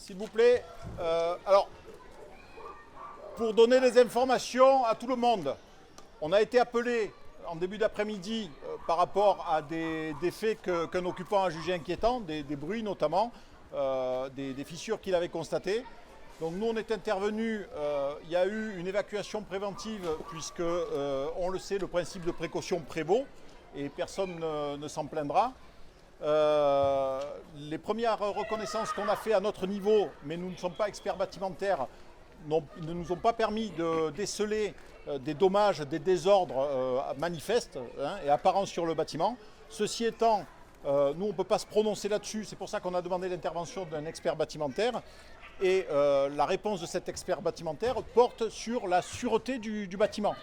S'il vous plaît. Alors, pour donner des informations à tout le monde, on a été appelé en début d'après-midi par rapport à des faits qu'un occupant a jugé inquiétants, des bruits notamment, des fissures qu'il avait constatées. Donc nous, on est intervenus, il y a eu une évacuation préventive puisque, on le sait, le principe de précaution prévaut et personne ne s'en plaindra. Les premières reconnaissances qu'on a fait à notre niveau, mais nous ne sommes pas experts bâtimentaires, ne nous ont pas permis de déceler des dommages, des désordres manifestes et apparents sur le bâtiment. Ceci étant, nous on ne peut pas se prononcer là-dessus, c'est pour ça qu'on a demandé l'intervention d'un expert bâtimentaire. Et la réponse de cet expert bâtimentaire porte sur la sûreté du bâtiment.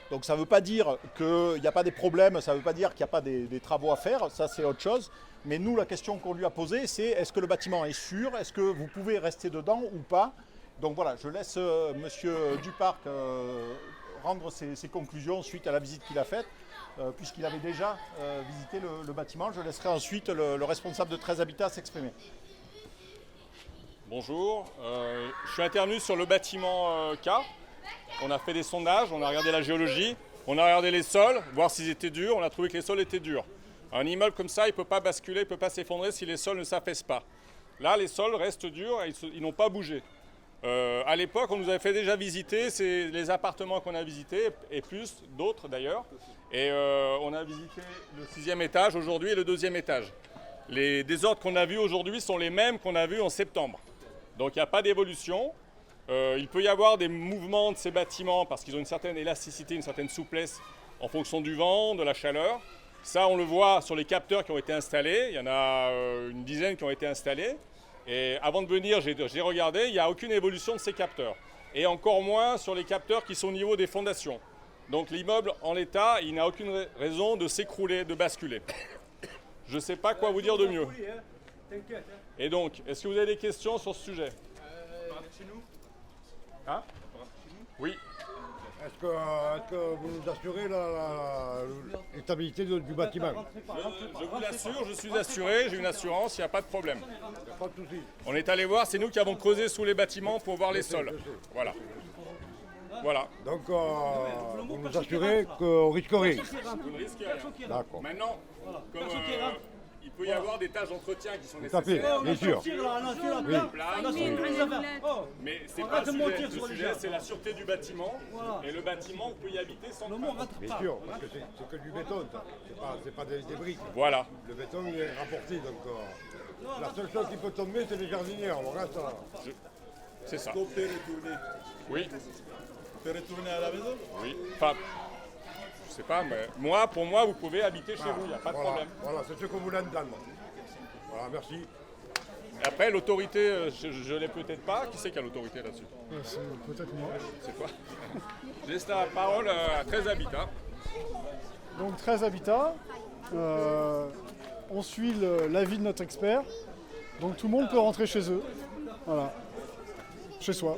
Donc ça ne veut pas dire qu'il n'y a pas des problèmes, ça ne veut pas dire qu'il n'y a pas des travaux à faire, ça c'est autre chose. Mais nous, la question qu'on lui a posée, c'est est-ce que le bâtiment est sûr? Est-ce que vous pouvez rester dedans ou pas? Donc voilà, je laisse monsieur Duparc rendre ses conclusions suite à la visite qu'il a faite, puisqu'il avait déjà visité le bâtiment. Je laisserai ensuite le responsable de 13 Habitat s'exprimer. Bonjour, je suis intervenu sur le bâtiment K. On a fait des sondages, on a regardé la géologie, on a regardé les sols, voir s'ils étaient durs, on a trouvé que les sols étaient durs. Un immeuble comme ça, il ne peut pas basculer, il ne peut pas s'effondrer si les sols ne s'affaissent pas. Là, les sols restent durs et ils n'ont pas bougé. À l'époque, on nous avait fait déjà visiter les appartements qu'on a visités, et plus d'autres d'ailleurs. Et on a visité le 6e étage aujourd'hui et le 2e étage. Les désordres qu'on a vus aujourd'hui sont les mêmes qu'on a vus en septembre. Donc il n'y a pas d'évolution. Il peut y avoir des mouvements de ces bâtiments parce qu'ils ont une certaine élasticité, une certaine souplesse en fonction du vent, de la chaleur. Ça, on le voit sur les capteurs qui ont été installés. Il y en a une dizaine qui ont été installés. Et avant de venir, j'ai regardé, il n'y a aucune évolution de ces capteurs. Et encore moins sur les capteurs qui sont au niveau des fondations. Donc l'immeuble en l'état, il n'a aucune raison de s'écrouler, de basculer. Je ne sais pas quoi vous dire de mieux. Et donc, est-ce que vous avez des questions sur ce sujet? Chez nous. Hein? Oui. Est-ce que vous nous assurez la stabilité du bâtiment? Je vous l'assure, je suis assuré, j'ai une assurance, il n'y a pas de problème. Pas de souci. On est allé voir, c'est nous qui avons creusé sous les bâtiments pour voir les sols. je sais. Voilà. Voilà. Donc vous nous assurez qu'on risque rien. Vous ne risquez rien. D'accord. Maintenant, comme il peut y avoir des tâches d'entretien qui sont Tout à fait, nécessaires, bien sûr. oui. Mais c'est pas le sujet. Le sujet, c'est la sûreté du bâtiment. Et le bâtiment, on peut y habiter sans crainte. Bien sûr, parce que c'est que du béton, ça. C'est pas des briques. Voilà. Le béton il est rapporté, donc la seule chose qui peut tomber, c'est les jardinières. Le reste, C'est ça. On peut retourner. Oui. On peut retourner à la maison. Oui. Enfin, je sais pas, mais pour moi, vous pouvez habiter chez vous, il n'y a pas de problème. Voilà, c'est ce qu'on voulait entendre. Voilà, merci. Et après, l'autorité, je ne l'ai peut-être pas. Qui c'est qui a l'autorité là-dessus? C'est peut-être moi. C'est toi. Je laisse la parole à 13 Habitat. Donc 13 Habitat. On suit l'avis de notre expert. Donc tout le monde peut rentrer chez eux. Voilà. Chez soi.